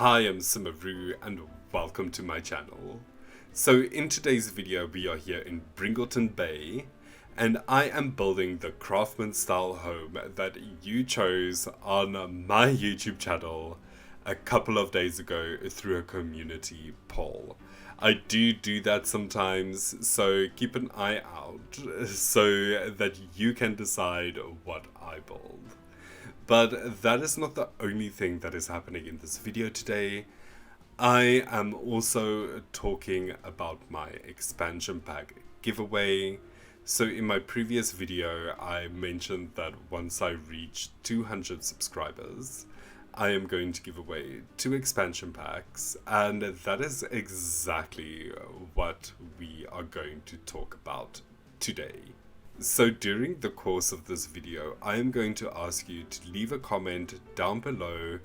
Hi, I'm SimmerRue and welcome to my channel. So in today's video we are here in Bringleton Bay and I am building the craftsman style home that you chose on my YouTube channel a couple of days ago through a community poll. I do that sometimes, so keep an eye out so that you can decide what I build. But that is not the only thing that is happening in this video today. I am also talking about my expansion pack giveaway. So in my previous video, I mentioned that once I reach 200 subscribers, I am going to give away 2 expansion packs, and that is exactly what we are going to talk about today. So during the course of this video, I am going to ask you to leave a comment down below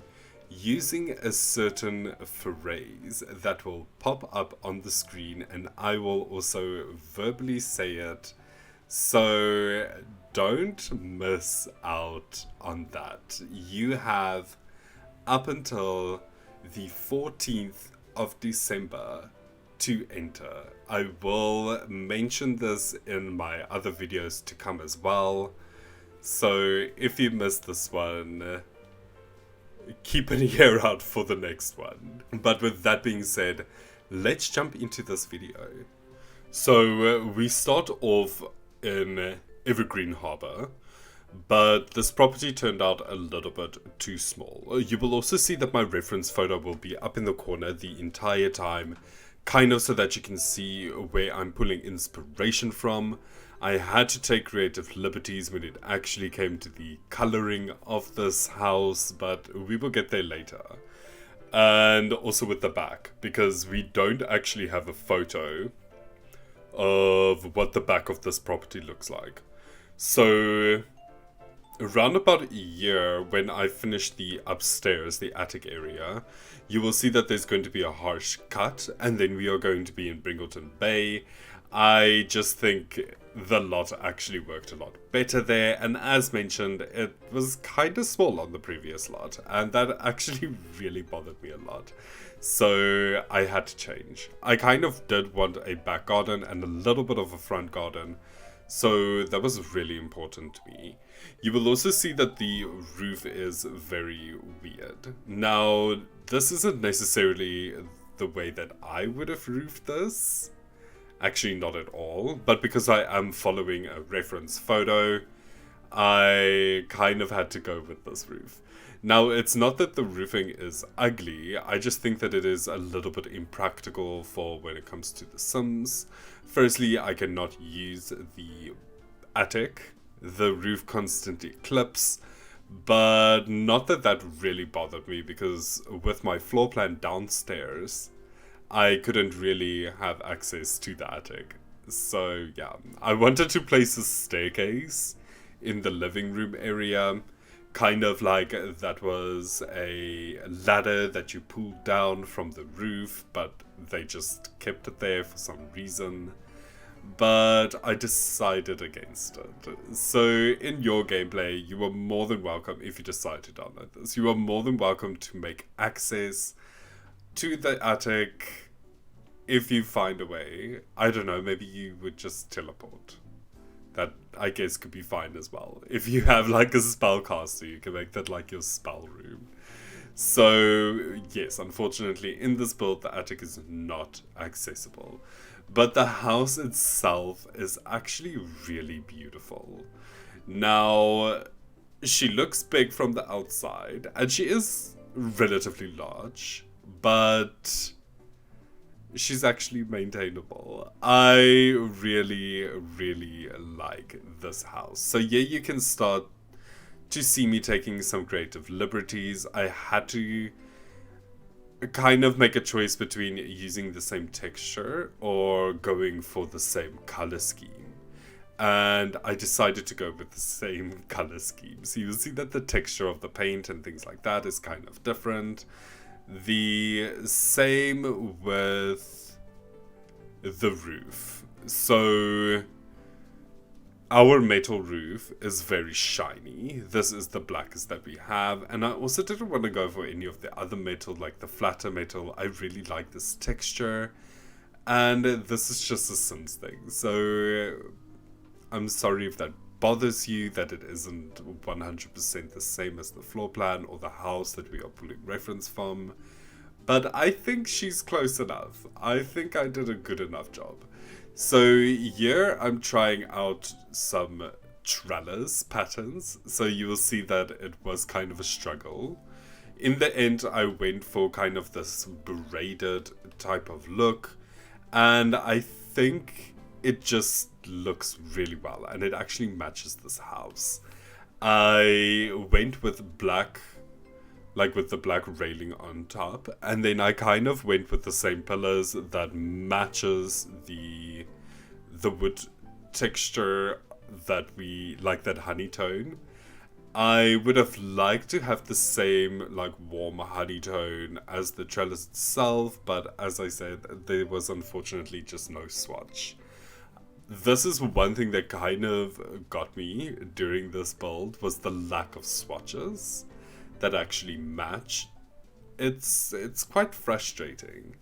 using a certain phrase that will pop up on the screen, and I will also verbally say it. So don't miss out on that. You have up until the 14th of December to enter. I will mention this in my other videos to come as well. So if you missed this one, keep an ear out for the next one. But with that being said, let's jump into this video. So we start off in Evergreen Harbor, but this property turned out a little bit too small. You will also see that my reference photo will be up in the corner the entire time, kind of so that you can see where I'm pulling inspiration from. I had to take creative liberties when it actually came to the coloring of this house, but we will get there later. And also with the back, because we don't actually have a photo of what the back of this property looks like. So around about a year, when I finish the upstairs, the attic area, you will see that there's going to be a harsh cut, and then we are going to be in Bringleton Bay. I just think the lot actually worked a lot better there, and as mentioned, it was kind of small on the previous lot, and that actually really bothered me a lot. So I had to change. I kind of did want a back garden and a little bit of a front garden, so that was really important to me. You will also see that the roof is very weird. Now, this isn't necessarily the way that I would have roofed this. Actually, not at all. But because I am following a reference photo, I kind of had to go with this roof. Now, it's not that the roofing is ugly, I just think that it is a little bit impractical for when it comes to the Sims. Firstly, I cannot use the attic. The roof constantly clips, but not that that really bothered me, because with my floor plan downstairs, I couldn't really have access to the attic. So yeah, I wanted to place a staircase in the living room area, kind of like that was a ladder that you pulled down from the roof, but they just kept it there for some reason. But I decided against it. So in your gameplay, you are more than welcome, if you decide to download this, you are more than welcome to make access to the attic if you find a way. I don't know, maybe you would just teleport. That, I guess, could be fine as well. If you have like a spellcaster, you can make that like your spell room. So yes, unfortunately in this build the attic is not accessible. But the house itself is actually really beautiful. Now, she looks big from the outside, and she is relatively large, but she's actually maintainable. I really like this house. So yeah, you can start to see me taking some creative liberties. I had to kind of make a choice between using the same texture or going for the same color scheme. And I decided to go with the same color scheme. So you'll see that the texture of the paint and things like that is kind of different. The same with the roof. So our metal roof is very shiny. This is the blackest that we have. And I also didn't want to go for any of the other metal, like the flatter metal. I really like this texture. And this is just a SIMS thing. So I'm sorry if that bothers you, that it isn't 100% the same as the floor plan or the house that we are pulling reference from. But I think she's close enough. I think I did a good enough job. So here I'm trying out some trellis patterns. So you will see that it was kind of a struggle. In the end, I went for kind of this braided type of look. And I think it just looks really well. And it actually matches this house. I went with black, like with the black railing on top, and then I kind of went with the same pillars that matches the wood texture that we like, that honey tone. I would have liked to have the same like warm honey tone as the trellis itself, but as I said, there was unfortunately just no swatch. This is one thing that kind of got me during this build, was the lack of swatches that actually match. It's quite frustrating.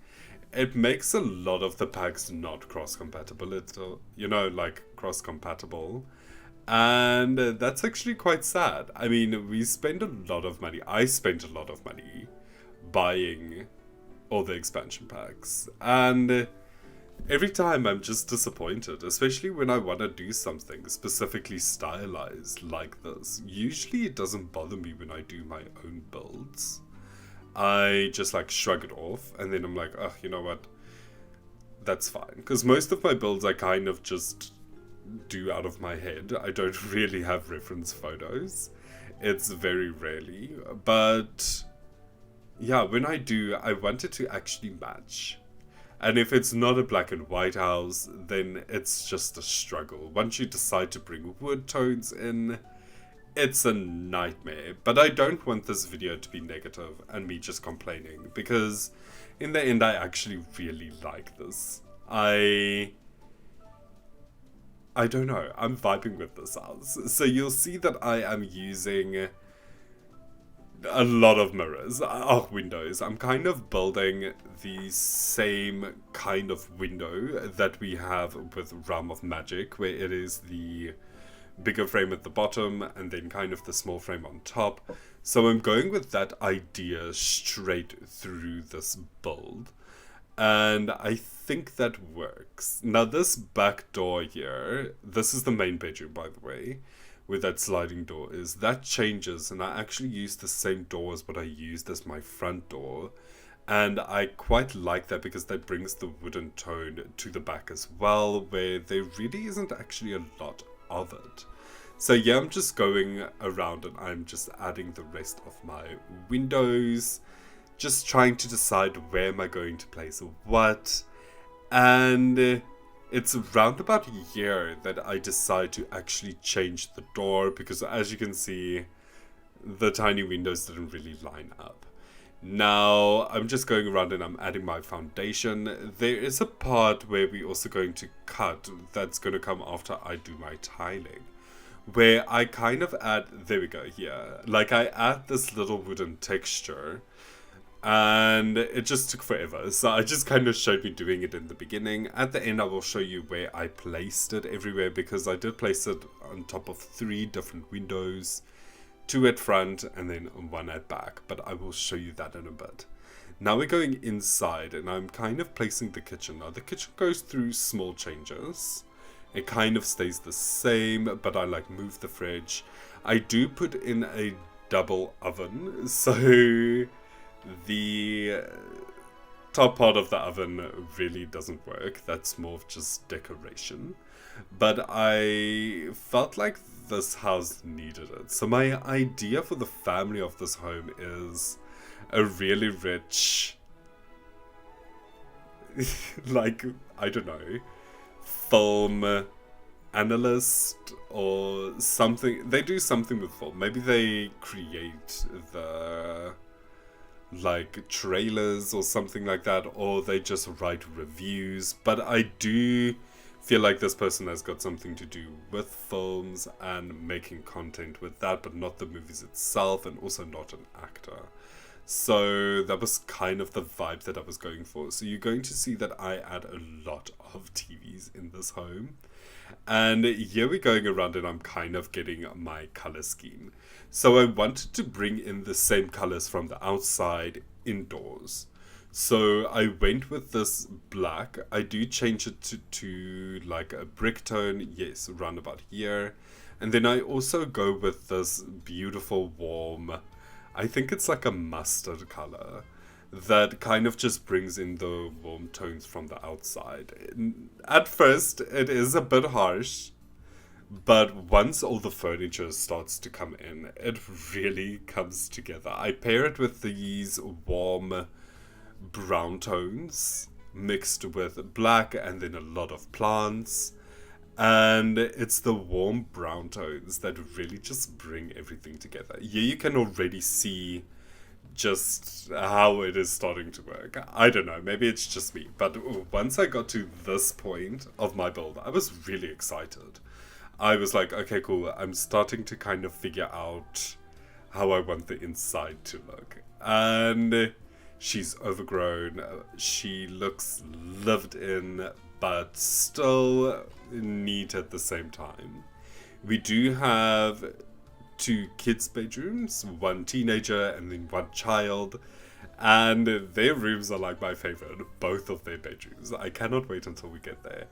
It makes a lot of the packs not cross-compatible, like cross-compatible. And that's actually quite sad. I mean, we spend a lot of money. I spent a lot of money buying all the expansion packs. And every time I'm just disappointed, especially when I want to do something specifically stylized like this. Usually it doesn't bother me when I do my own builds. I just like shrug it off, and then I'm like, oh, you know what? That's fine. Because most of my builds I kind of just do out of my head. I don't really have reference photos. It's very rarely. But yeah, when I do, I want it to actually match. And if it's not a black and white house, then it's just a struggle. Once you decide to bring wood tones in, it's a nightmare. But I don't want this video to be negative and me just complaining, because in the end I actually really like this. I don't know, I'm vibing with this house. So you'll see that I am using a lot of mirrors, windows. I'm kind of building the same kind of window that we have with Realm of Magic, where it is the bigger frame at the bottom and then kind of the small frame on top. So I'm going with that idea straight through this build, and I think that works. Now this back door here, this is the main bedroom, by the way, where that sliding door is, that changes, and I actually use the same door as what I used as my front door, and I quite like that because that brings the wooden tone to the back as well, where there really isn't actually a lot of it. So yeah, I'm just going around and I'm just adding the rest of my windows, just trying to decide where am I going to place what, and it's around about here that I decide to actually change the door, because as you can see, the tiny windows didn't really line up. Now, I'm just going around and I'm adding my foundation. There is a part where we're also going to cut that's going to come after I do my tiling, where I kind of add, there we go, here. Like, I add this little wooden texture, and it just took forever. So I just kind of showed me doing it in the beginning. At the end, I will show you where I placed it everywhere, because I did place it on top of 3 different windows. 2 at front and then 1 at back, but I will show you that in a bit. Now we're going inside and I'm kind of placing the kitchen. Now the kitchen goes through small changes. It kind of stays the same, but I like move the fridge. I do put in a double oven, so the top part of the oven really doesn't work. That's more of just decoration. But I felt like this house needed it. So my idea for the family of this home is a really rich, like, I don't know, film analyst or something. They do something with film. Maybe they create the like trailers or something like that, or they just write reviews. But I do feel like this person has got something to do with films and making content with that, but not the movies itself, and also not an actor. So that was kind of the vibe that I was going for. So you're going to see that I add a lot of TVs in this home. And here we're going around and I'm kind of getting my color scheme. So I wanted to bring in the same colors from the outside indoors. So I went with this black. I do change it to like a brick tone, yes, around about here. And then I also go with this beautiful warm, I think it's like a mustard color that kind of just brings in the warm tones from the outside. At first, it is a bit harsh, but once all the furniture starts to come in, it really comes together. I pair it with these warm brown tones mixed with black and then a lot of plants. And it's the warm brown tones that really just bring everything together. Here you can already see just how it is starting to work. I don't know, maybe it's just me. But once I got to this point of my build, I was really excited. I was like, okay, cool. I'm starting to kind of figure out how I want the inside to look. And she's overgrown. She looks lived in, but still neat at the same time. We do have 2 kids' bedrooms, 1 teenager and then 1 child, and their rooms are like my favorite, both of their bedrooms. I cannot wait until we get there,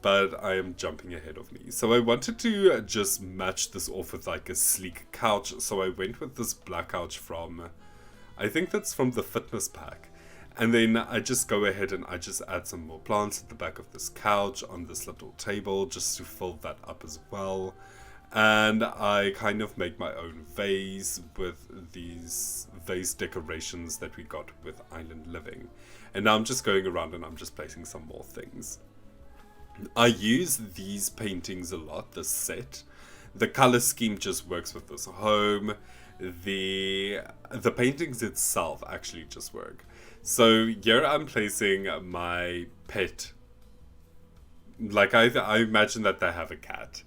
but I am jumping ahead of me. So I wanted to just match this off with like a sleek couch, so I went with this black couch from, I think that's from the fitness pack. And then I just go ahead and I just add some more plants at the back of this couch on this little table just to fill that up as well. And I kind of make my own vase with these vase decorations that we got with Island Living. And now I'm just going around and I'm just placing some more things. I use these paintings a lot, this set. The color scheme just works with this home. The paintings itself actually just work. So here I'm placing my pet. Like I imagine that they have a cat.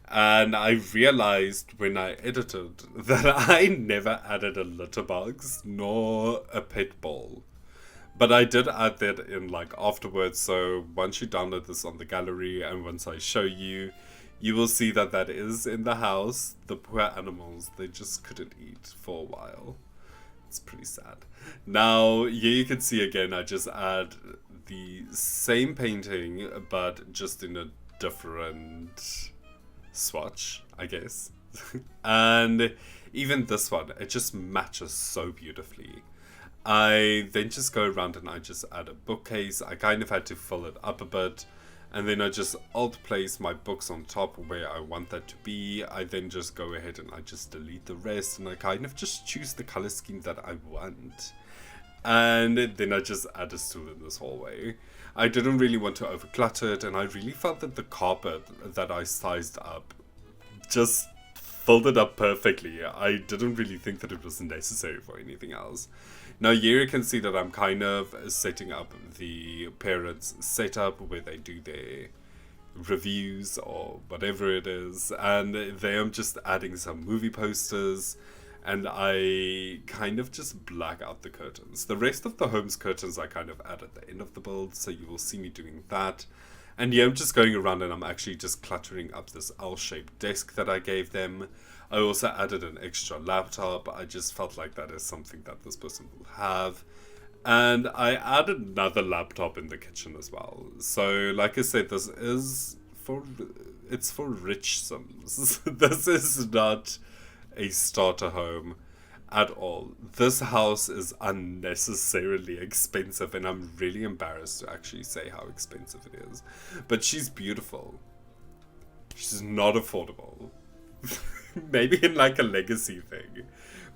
And I realized when I edited that I never added a litter box nor a pet bowl. But I did add that in like afterwards. So once you download this on the gallery and once I show you, you will see that that is in the house. The poor animals, they just couldn't eat for a while. It's pretty sad. Now, here you can see again, I just add the same painting, but just in a different swatch, I guess. And even this one, it just matches so beautifully. I then just go around and I just add a bookcase. I kind of had to fill it up a bit. And then I just alt place my books on top where I want that to be. I then just go ahead and I just delete the rest. And I kind of just choose the color scheme that I want. And then I just add a stool in this hallway. I didn't really want to overclutter it. And I really felt that the carpet that I sized up just filled it up perfectly. I didn't really think that it was necessary for anything else. Now here you can see that I'm kind of setting up the parents' setup where they do their reviews or whatever it is. And there I'm just adding some movie posters. And I kind of just black out the curtains. The rest of the home's curtains I kind of add at the end of the build. So you will see me doing that. And yeah, I'm just going around and I'm actually just cluttering up this L-shaped desk that I gave them. I also added an extra laptop. I just felt like that is something that this person will have. And I added another laptop in the kitchen as well. So like I said, this is it's for rich Sims. This is not a starter home at all. This house is unnecessarily expensive and I'm really embarrassed to actually say how expensive it is. But she's beautiful. She's not affordable. Maybe in like a legacy thing.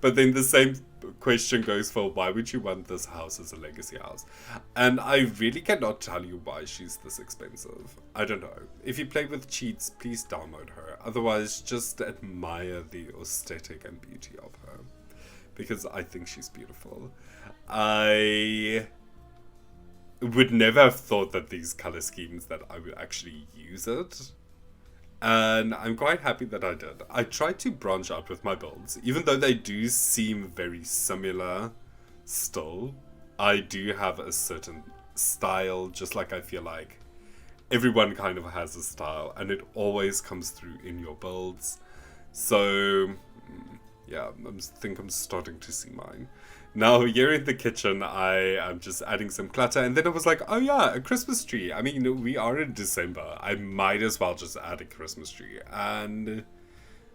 But then the same question goes for why would you want this house as a legacy house? And I really cannot tell you why she's this expensive. I don't know. If you play with cheats, please download her. Otherwise, just admire the aesthetic and beauty of her. Because I think she's beautiful. would never have thought that these color schemes that I would actually use it. And I'm quite happy that I did. I tried to branch out with my builds, even though they do seem very similar still. I do have a certain style, just like I feel like everyone kind of has a style, and it always comes through in your builds. So, yeah, I think I'm starting to see mine. Now, here in the kitchen, I am just adding some clutter, and then I was like, oh yeah, a Christmas tree. I mean, we are in December. I might as well just add a Christmas tree. And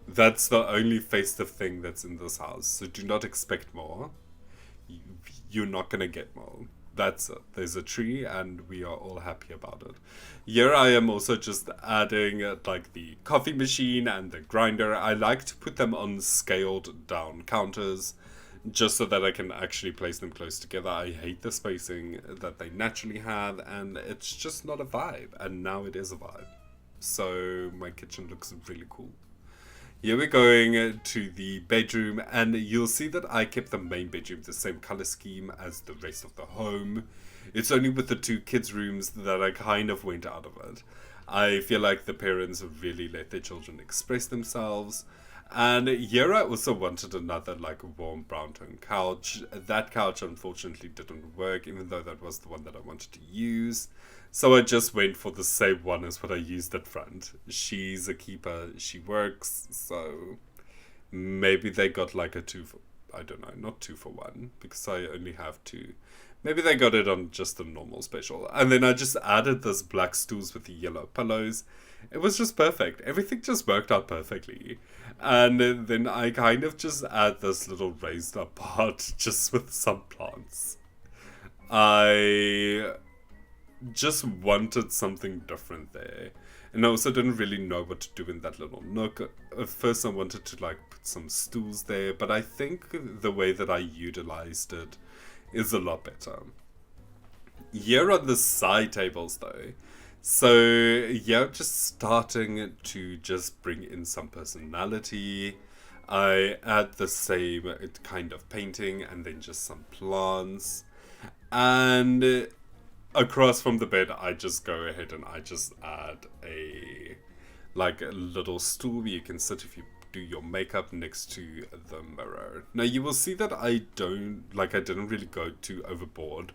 that's the only festive thing that's in this house. So do not expect more. You're not going to get more. That's it. There's a tree, and we are all happy about it. Here I am also just adding like the coffee machine and the grinder. I like to put them on scaled down counters, just so that I can actually place them close together. I hate the spacing that they naturally have, and it's just not a vibe. And now it is a vibe. So my kitchen looks really cool. Here we're going to the bedroom, and you'll see that I kept the main bedroom the same color scheme as the rest of the home. It's only with the two kids' rooms that I kind of went out of it. I feel like the parents really let their children express themselves. And here I also wanted another like warm brown tone couch. That couch unfortunately didn't work, even though that was the one that I wanted to use. So I just went for the same one as what I used at front. She's a keeper, she works, so maybe they got like a I don't know, not 2-for-1, because I only have 2. Maybe they got it on just a normal special. And then I just added this black stools with the yellow pillows. It was just perfect. Everything just worked out perfectly. And then I kind of just add this little raised up part just with some plants. I just wanted something different there. And I also didn't really know what to do in that little nook. At first I wanted to like put some stools there, but I think the way that I utilized it is a lot better. Here are the side tables though. So yeah, just starting to just bring in some personality. I add the same kind of painting and then just some plants. And across from the bed, I just go ahead and I just add a little stool where you can sit if you do your makeup next to the mirror. Now you will see that I didn't really go too overboard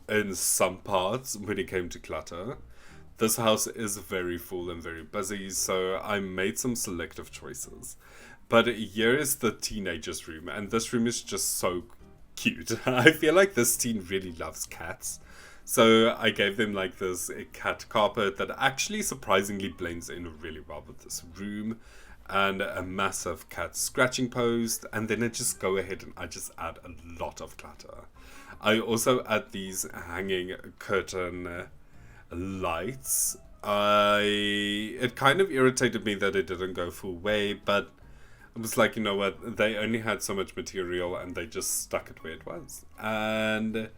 in some parts when it came to clutter. This house is very full and very busy, so I made some selective choices. But here is the teenager's room, and this room is just so cute. I feel like this teen really loves cats. So I gave them like this cat carpet that actually surprisingly blends in really well with this room, and a massive cat scratching post, and then I just go ahead and I just add a lot of clutter. I also add these hanging curtain lights. It kind of irritated me that it didn't go full way, but I was like, you know what, they only had so much material and they just stuck it where it was. And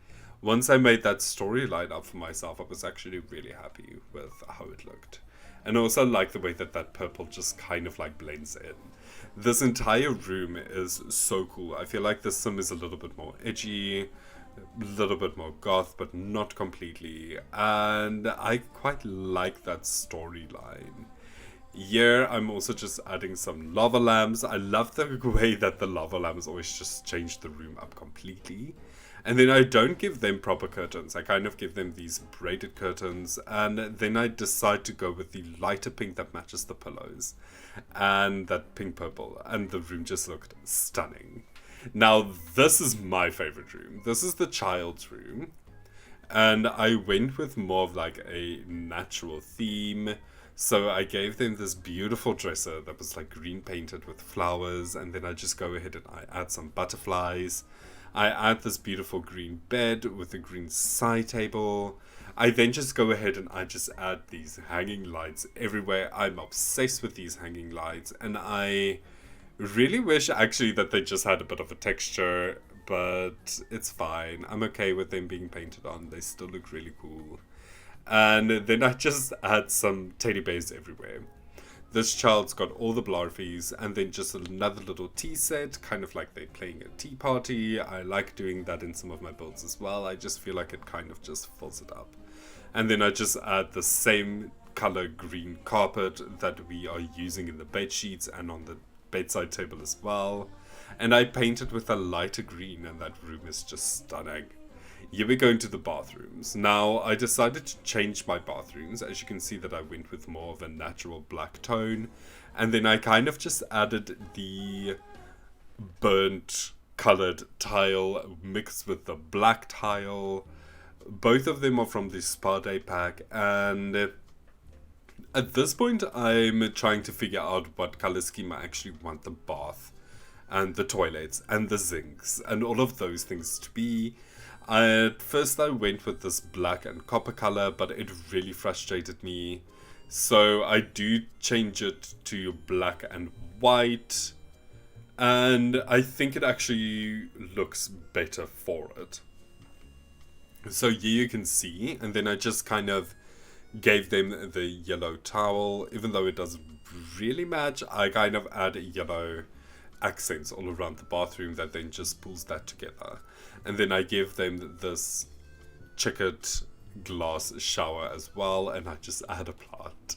once I made that storyline up for myself, I was actually really happy with how it looked. And I also like the way that that purple just kind of like blends in. This entire room is so cool. I feel like the sim is a little bit more edgy, a little bit more goth, but not completely. And I quite like that storyline. Here, I'm also just adding some lava lamps. I love the way that the lava lamps always just change the room up completely. And then I don't give them proper curtains. I kind of give them these braided curtains. And then I decide to go with the lighter pink that matches the pillows. And that pink purple. And the room just looked stunning. Now, this is my favorite room. This is the child's room. And I went with more of like a natural theme. So I gave them this beautiful dresser that was like green painted with flowers. And then I just go ahead and I add some butterflies. I add this beautiful green bed with a green side table. I then just go ahead and I just add these hanging lights everywhere. I'm obsessed with these hanging lights. And I really wish actually that they just had a bit of a texture. But it's fine. I'm okay with them being painted on. They still look really cool. And then I just add some teddy bears everywhere. This child's got all the blarfies, and then just another little tea set, kind of like they're playing a tea party. I like doing that in some of my builds as well. I just feel like it kind of just fills it up. And then I just add the same color green carpet that we are using in the bed sheets and on the bedside table as well. And I paint it with a lighter green, and that room is just stunning. Here we go into the bathrooms. Now, I decided to change my bathrooms. As you can see that I went with more of a natural black tone. And then I kind of just added the burnt colored tile mixed with the black tile. Both of them are from the Spa Day pack. And at this point, I'm trying to figure out what color scheme I actually want the bath and the toilets and the sinks and all of those things to be. At first I went with this black and copper color, but it really frustrated me. So I do change it to black and white. And I think it actually looks better for it. So here you can see, and then I just kind of gave them the yellow towel. Even though it doesn't really match, I kind of add yellow accents all around the bathroom that then just pulls that together. And then I give them this checkered glass shower as well, and I just add a plant.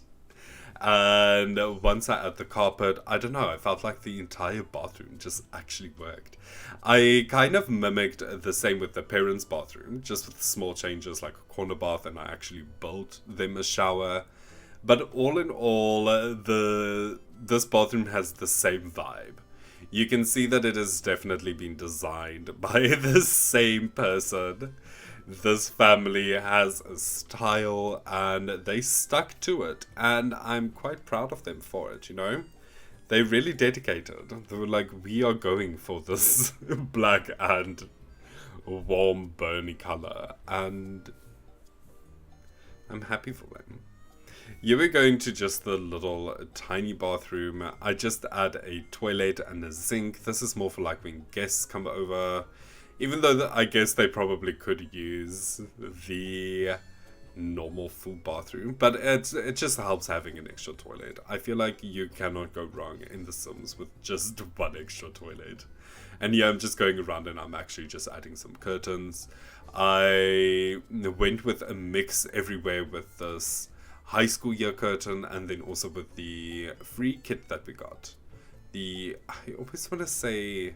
And once I add the carpet, I don't know, I felt like the entire bathroom just actually worked. I kind of mimicked the same with the parents' bathroom, just with small changes like a corner bath, and I actually built them a shower. But all in all, this bathroom has the same vibe. You can see that it has definitely been designed by the same person. This family has a style and they stuck to it. And I'm quite proud of them for it, you know? They really dedicated. They were like, we are going for this black and warm, burny color. And I'm happy for them. Here we're going to just the little tiny bathroom. I just add a toilet and a sink. This is more for like when guests come over. Even though I guess they probably could use the normal full bathroom. But it just helps having an extra toilet. I feel like you cannot go wrong in The Sims with just one extra toilet. And yeah, I'm just going around and I'm actually just adding some curtains. I went with a mix everywhere with this high school year curtain, and then also with the free kit that we got. I always want to say,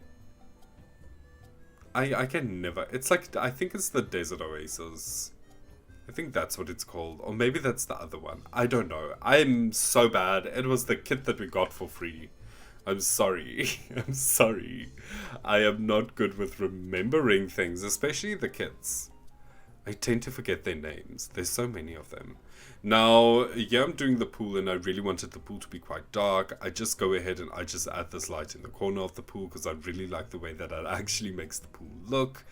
I can never, it's like, I think it's the Desert Oasis. I think that's what it's called, or maybe that's the other one. I don't know. I'm so bad. It was the kit that we got for free. I'm sorry. I'm sorry. I am not good with remembering things, especially the kits. I tend to forget their names. There's so many of them. Now, yeah, I'm doing the pool and I really wanted the pool to be quite dark. I just go ahead and I just add this light in the corner of the pool because I really like the way that it actually makes the pool look.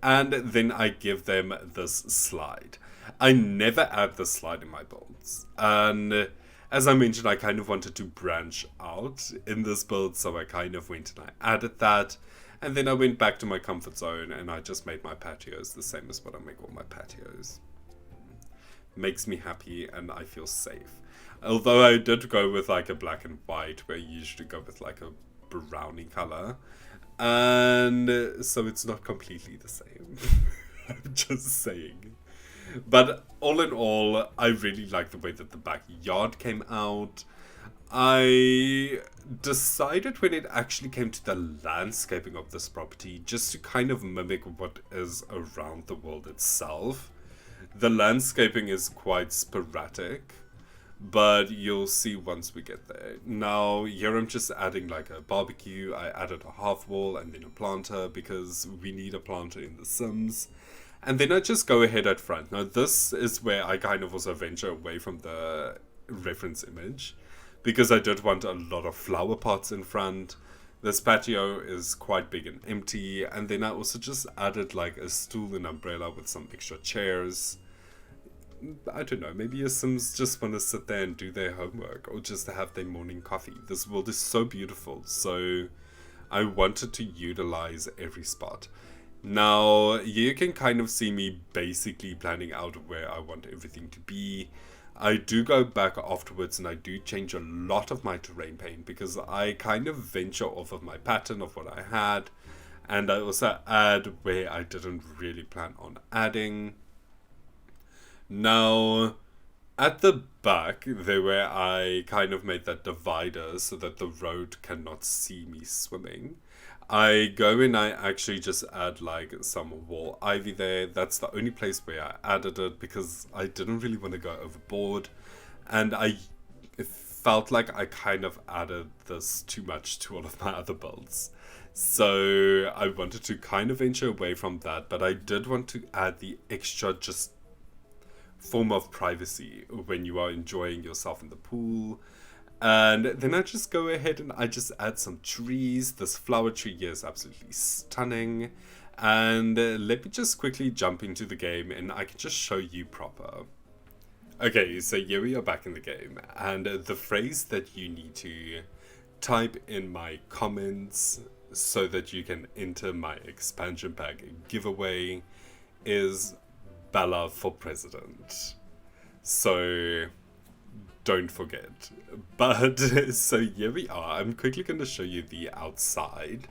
And then I give them this slide. I never add the slide in my builds. And as I mentioned, I kind of wanted to branch out in this build, so I kind of went and I added that. And then I went back to my comfort zone and I just made my patios the same as what I make all my patios. Makes me happy and I feel safe. Although I did go with like a black and white, where you usually go with like a browny color. And so it's not completely the same. I'm just saying. But all in all, I really like the way that the backyard came out. I decided when it actually came to the landscaping of this property, just to kind of mimic what is around the world itself. The landscaping is quite sporadic, but you'll see once we get there. Now, here I'm just adding like a barbecue. I added a half wall and then a planter because we need a planter in The Sims. And then I just go ahead at front. Now, this is where I kind of also venture away from the reference image, because I did want a lot of flower pots in front. This patio is quite big and empty. And then I also just added like a stool and umbrella with some extra chairs. I don't know, maybe your Sims just want to sit there and do their homework or just have their morning coffee. This world is so beautiful, so I wanted to utilize every spot. Now, you can kind of see me basically planning out where I want everything to be. I do go back afterwards and I do change a lot of my terrain paint because I kind of venture off of my pattern of what I had, and I also add where I didn't really plan on adding. Now, at the back, there where I kind of made that divider so that the road cannot see me swimming, I go and I actually just add like some wall ivy there. That's the only place where I added it because I didn't really want to go overboard, and it felt like I kind of added this too much to all of my other builds. So I wanted to kind of venture away from that, but I did want to add the extra just form of privacy when you are enjoying yourself in the pool. And then I just go ahead and I just add some trees. This flower tree here is absolutely stunning. And let me just quickly jump into the game and I can just show you proper. Okay, so here we are back in the game. And the phrase that you need to type in my comments so that you can enter my expansion pack giveaway is Bella for president. So don't forget. But so here we are. I'm quickly going to show you the outside.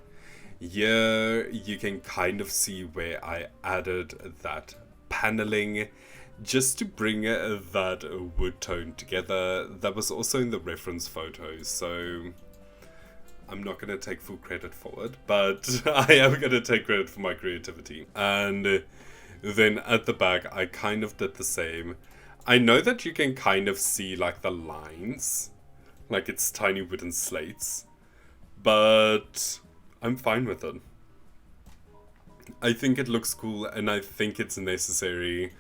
Here you can kind of see where I added that paneling just to bring that wood tone together. That was also in the reference photos, so I'm not going to take full credit for it, but I am going to take credit for my creativity. And then at the back, I kind of did the same. I know that you can kind of see like the lines, like it's tiny wooden slates, but I'm fine with it. I think it looks cool and I think it's necessary,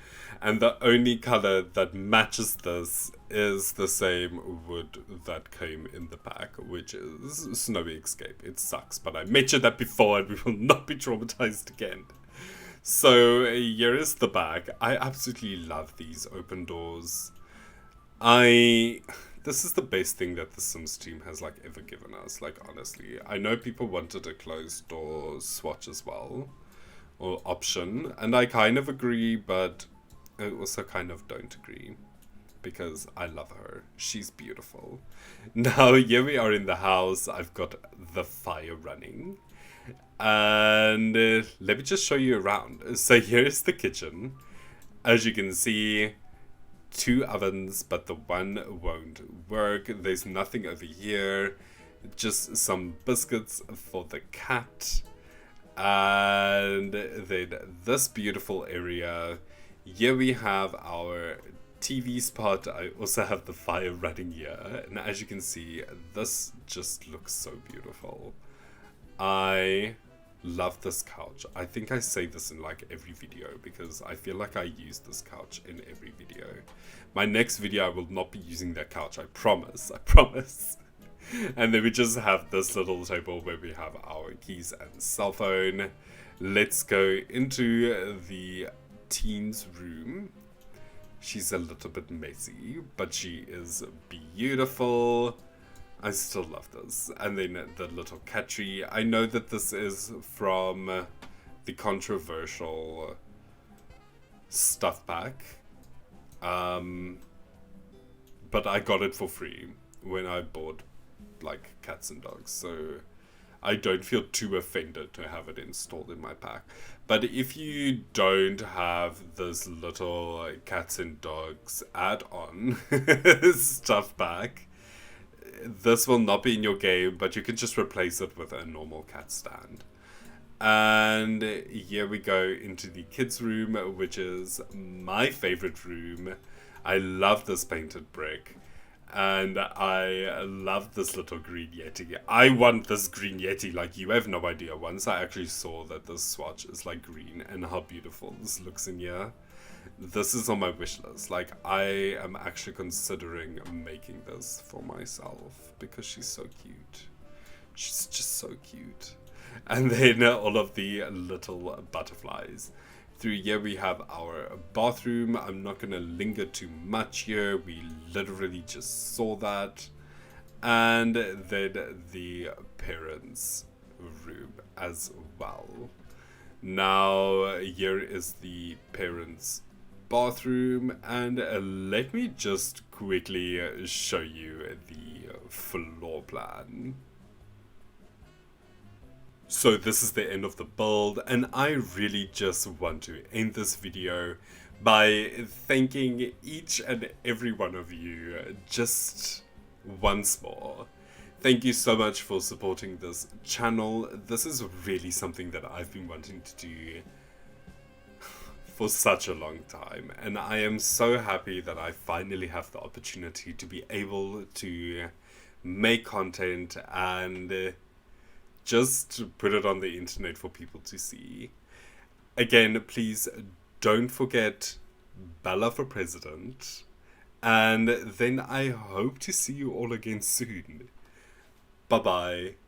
and the only color that matches this is the same wood that came in the pack, which is Snowy Escape. It sucks, but I mentioned that before and we will not be traumatized again. So here is the back. I absolutely love these open doors. This is the best thing that the Sims team has like ever given us, like honestly. I know people wanted a closed door swatch as well, or option, and I kind of agree, but I also kind of don't agree because I love her. She's beautiful. Now here we are in the house. I've got the fire running. And let me just show you around. So here's the kitchen. As you can see, 2 ovens, but the one won't work. There's nothing over here. Just some biscuits for the cat. And then this beautiful area. Here we have our TV spot. I also have the fire running here. And as you can see, this just looks so beautiful. I love this couch. I think I say this in like every video because I feel like I use this couch in every video. My next video I will not be using that couch, I promise. And then we just have this little table where we have our keys and cell phone. Let's go into the teen's room. She's a little bit messy, but she is beautiful. I still love this. And then the little cat tree. I know that this is from the controversial stuff pack. But I got it for free when I bought like cats and dogs. So I don't feel too offended to have it installed in my pack. But if you don't have this little cats and dogs add-on stuff pack, this will not be in your game, but you can just replace it with a normal cat stand. And here we go into the kids' room, which is my favorite room. I love this painted brick. And I love this little green Yeti. I want this green Yeti like you have no idea. Once I actually saw that this swatch is like green and how beautiful this looks in here. This is on my wish list. Like, I am actually considering making this for myself because she's so cute. She's just so cute. And then all of the little butterflies. Through here we have our bathroom. I'm not going to linger too much here. We literally just saw that. And then the parents' room as well. Now, here is the parents' bathroom, and let me just quickly show you the floor plan. So this is the end of the build, and I really just want to end this video by thanking each and every one of you just once more. Thank you so much for supporting this channel. This is really something that I've been wanting to do for such a long time, and I am so happy that I finally have the opportunity to be able to make content and just put it on the internet for people to see. Again, please don't forget Bella for president, and then I hope to see you all again soon. Bye bye.